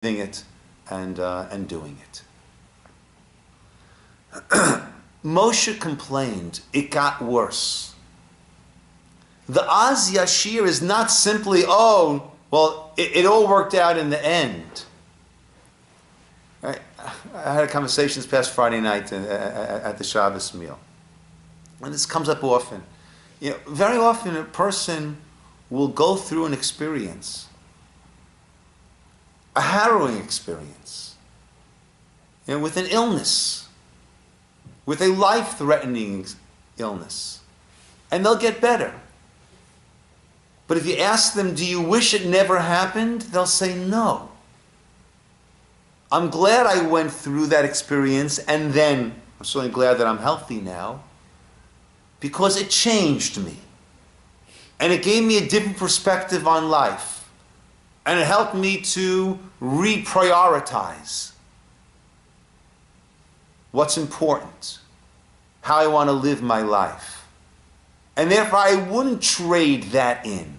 it and doing it. Moshe complained, it got worse. The Az Yashir is not simply, oh, well, it all worked out in the end. Right? I had a conversation this past Friday night at the Shabbos meal. And this comes up often. Very often a person will go through an experience, a harrowing experience, with an illness, with a life-threatening illness, and they'll get better. But if you ask them, do you wish it never happened? They'll say no. I'm glad I went through that experience, and then I'm certainly glad that I'm healthy now, because it changed me. And it gave me a different perspective on life. And it helped me to reprioritize what's important, how I want to live my life. And therefore I wouldn't trade that in.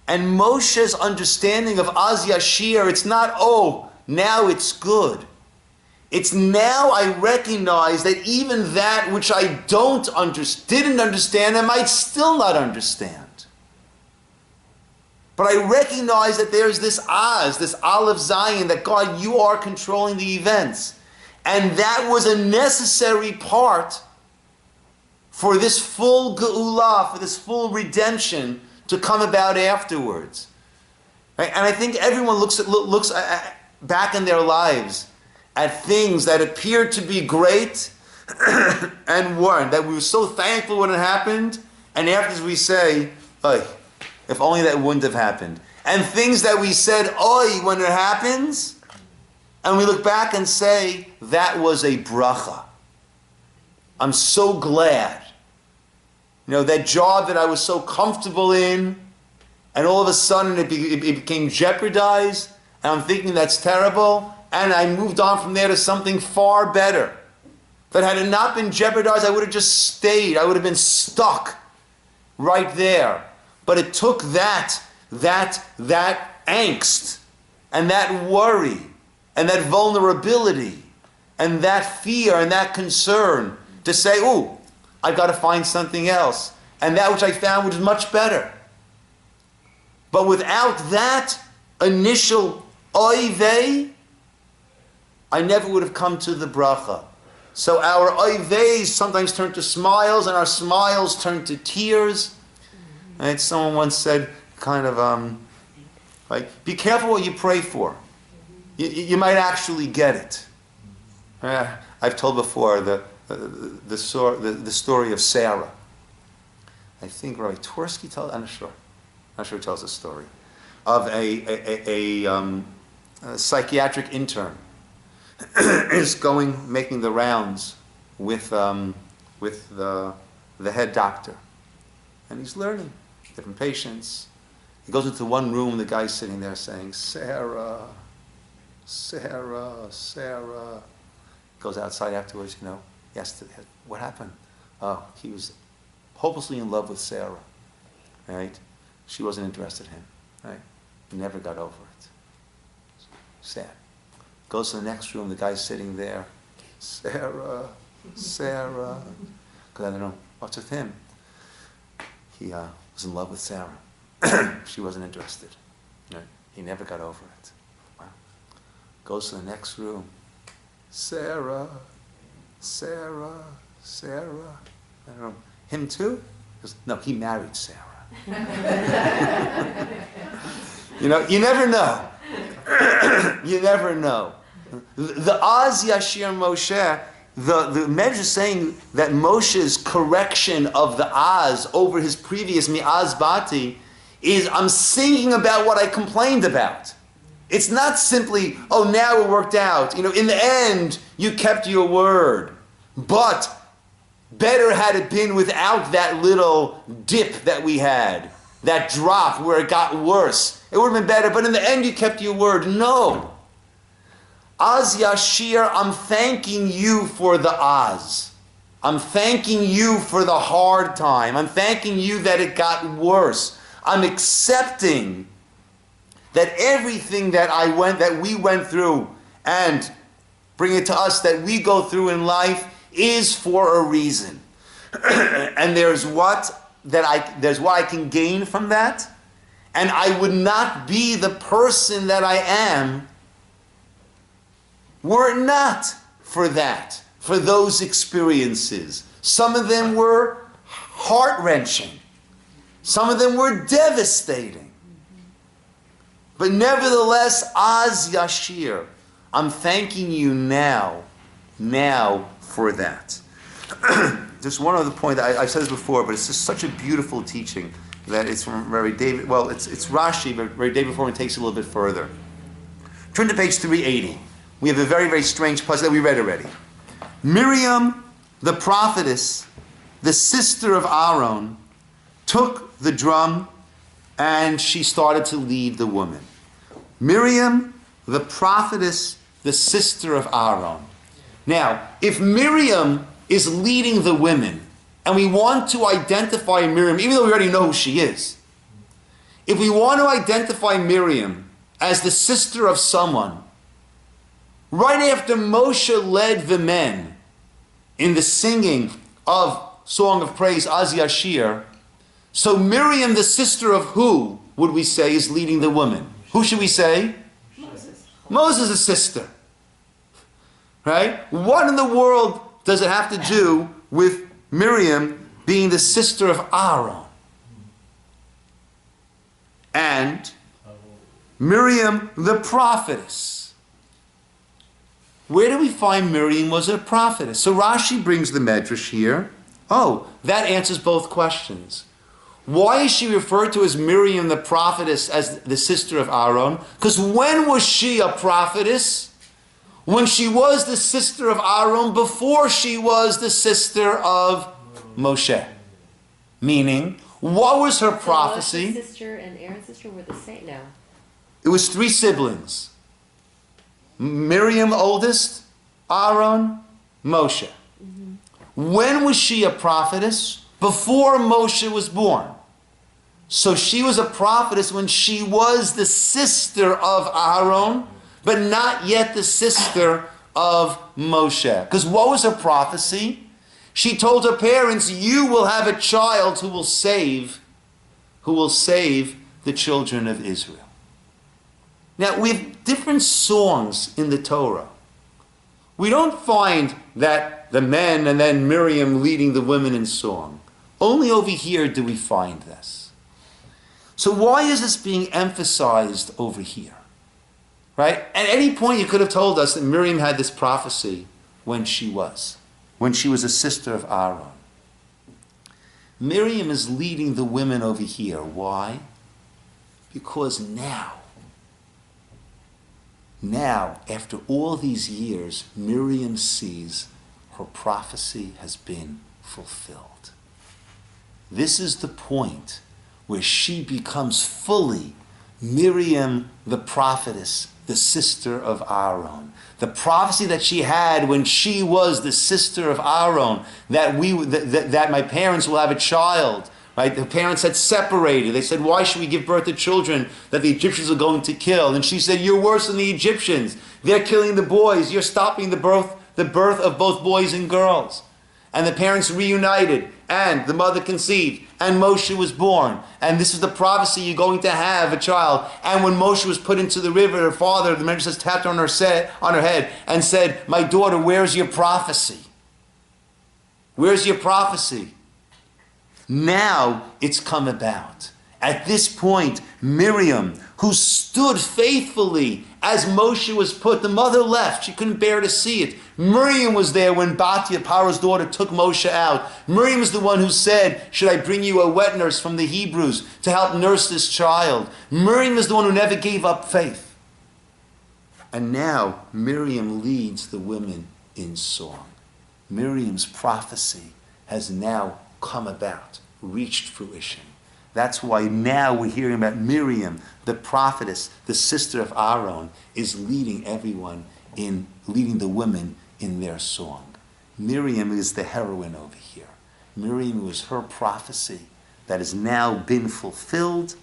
And Moshe's understanding of Az Yashir, it's not, oh, now it's good. It's now I recognize that even that which I didn't understand, I might still not understand. But I recognize that there's this Az, this Aleph Zion, that God, you are controlling the events. And that was a necessary part for this full Geula, for this full redemption to come about afterwards. Right? And I think everyone looks back in their lives at things that appeared to be great and weren't, that we were so thankful when it happened, and afterwards we say, oy, if only that wouldn't have happened. And things that we said, oy, when it happens, and we look back and say, that was a bracha. I'm so glad. That job that I was so comfortable in, and all of a sudden it became jeopardized, and I'm thinking that's terrible, and I moved on from there to something far better. That had it not been jeopardized, I would have just stayed. I would have been stuck right there. But it took that angst, and that worry, and that vulnerability, and that fear, and that concern to say, ooh, I've got to find something else. And that which I found was much better. But without that initial oy vey, I never would have come to the bracha. So our oy veys sometimes turn to smiles, and our smiles turn to tears. And someone once said, be careful what you pray for. You might actually get it. I've told before the story of Sarah. I think Rabbi Twersky tells. I'm not sure who tells the story of a psychiatric intern is making the rounds with the head doctor, and he's learning different patients. He goes into one room, the guy's sitting there saying, Sarah, Sarah, Sarah. Goes outside afterwards, yes, what happened? Oh, he was hopelessly in love with Sarah, right? She wasn't interested in him, right? He never got over it. Sad. Goes to the next room, the guy's sitting there, Sarah, Sarah. Because I don't know, what's with him? He was in love with Sarah. She wasn't interested, right? He never got over it. Wow. Goes to the next room, Sarah, Sarah, Sarah. I don't know. Him too? He goes, no, he married Sarah. You never know. You never know. The Az Yashir Moshe, the Medrash is saying that Moshe's correction of the Az over his previous Mi'az Bati is, I'm singing about what I complained about. It's not simply, oh, now it worked out. In the end, you kept your word. But better had it been without that little dip that we had, that drop where it got worse. It would have been better, but in the end, you kept your word. No. Az Yashir, I'm thanking you for the Az. I'm thanking you for the hard time. I'm thanking you that it got worse. I'm accepting that everything that we went through and bring it to us that we go through in life is for a reason. And there's what I can gain from that, and I would not be the person that I am were it not for that, for those experiences. Some of them were heart-wrenching. Some of them were devastating. But nevertheless, Az Yashir, I'm thanking you now for that. Just one other point. I've said this before, but it's just such a beautiful teaching that it's from Rabbi David. Well, it's Rashi, but Rabbi David Foreman takes it a little bit further. Turn to page 380. We have a very, very strange passage that we read already. Miriam, the prophetess, the sister of Aaron, took the drum and she started to lead the woman. Miriam, the prophetess, the sister of Aaron. Now, if Miriam is leading the women, and we want to identify Miriam, even though we already know who she is, if we want to identify Miriam as the sister of someone, right after Moshe led the men in the singing of Song of Praise, Az Yashir, so Miriam, the sister of who, would we say, is leading the women? Who should we say? Moses. Moses' sister. Right? What in the world does it have to do with Miriam being the sister of Aaron? And Miriam, the prophetess. Where do we find Miriam was a prophetess? So Rashi brings the medrash here. Oh, that answers both questions. Why is she referred to as Miriam the prophetess as the sister of Aaron? Because when was she a prophetess? When she was the sister of Aaron before she was the sister of Moshe. Meaning, what was her prophecy? Moshe's sister and Aaron's sister were the same now. It was 3 siblings. Miriam oldest, Aaron, Moshe. When was she a prophetess? Before Moshe was born. So she was a prophetess when she was the sister of Aaron, but not yet the sister of Moshe. Because what was her prophecy? She told her parents, you will have a child who will save the children of Israel. Now, we have different songs in the Torah. We don't find that the men and then Miriam leading the women in song. Only over here do we find this. So why is this being emphasized over here? Right? At any point you could have told us that Miriam had this prophecy when she was a sister of Aaron. Miriam is leading the women over here. Why? Because now, after all these years, Miriam sees her prophecy has been fulfilled. This is the point where she becomes fully Miriam the prophetess, the sister of Aaron. The prophecy that she had when she was the sister of Aaron, that my parents will have a child. Right? The parents had separated. They said, why should we give birth to children that the Egyptians are going to kill? And she said, you're worse than the Egyptians. They're killing the boys. You're stopping the birth of both boys and girls. And the parents reunited, and the mother conceived, and Moshe was born. And this is the prophecy, you're going to have a child. And when Moshe was put into the river, her father, the medrash says, tapped her on her head and said, my daughter, where's your prophecy? Where's your prophecy? Now it's come about. At this point, Miriam, who stood faithfully as Moshe was put, the mother left. She couldn't bear to see it. Miriam was there when Batya, Paro's daughter, took Moshe out. Miriam is the one who said, should I bring you a wet nurse from the Hebrews to help nurse this child? Miriam is the one who never gave up faith. And now Miriam leads the women in song. Miriam's prophecy has now come about, reached fruition. That's why now we're hearing about Miriam, the prophetess, the sister of Aaron, is leading the women in their song. Miriam is the heroine over here. Miriam was her prophecy that has now been fulfilled,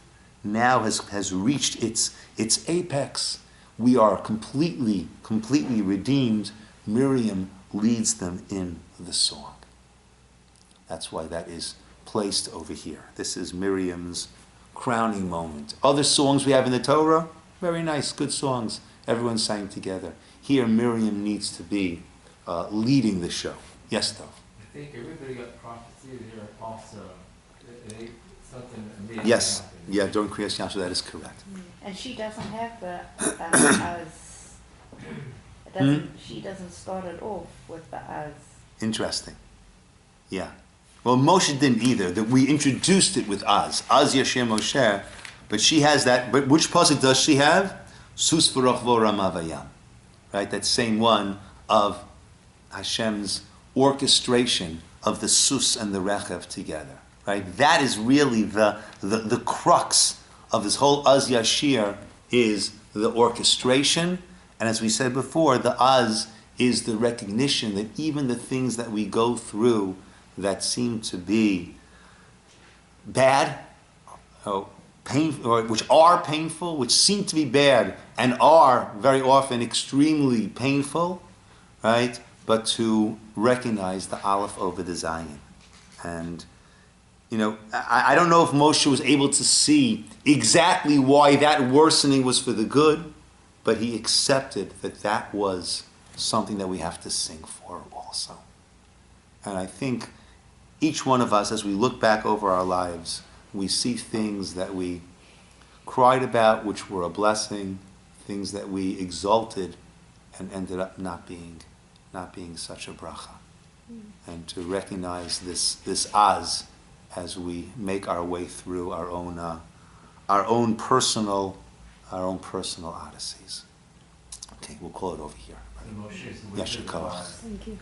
now has reached its apex. We are completely redeemed. Miriam leads them in the song. That's why that is placed over here. This is Miriam's crowning moment. Other songs we have in the Torah, very nice, good songs. Everyone sang together. Here, Miriam needs to be leading the show. Yes, Dov? I think everybody got prophecy here also. Something amazing. Yes. happened. Yeah, during Kriyas Yamsuf, that is correct. And she doesn't have the as. It doesn't. She doesn't start it off with the as. Interesting. Yeah. Well, Moshe didn't either. That we introduced it with Az Yashir Moshe, but she has that. But which pasuk does she have? Sus v'rochvo ramavayam. Right, that same one of Hashem's orchestration of the sus and the rechev together. Right, that is really the crux of this whole Az Yashir is the orchestration, and as we said before, the Az is the recognition that even the things that we go through that seem to be bad, which are painful, which seem to be bad, and are very often extremely painful, right? But to recognize the Aleph over the Zayin. And, I don't know if Moshe was able to see exactly why that worsening was for the good, but he accepted that that was something that we have to sing for also. And I think each one of us, as we look back over our lives, we see things that we cried about, which were a blessing, things that we exalted and ended up not being such a bracha. And to recognize this Az as we make our way through our own personal odysseys. Okay, we'll call it over here. The Moshe is the Yashir wisdom of Koach. us. Thank you.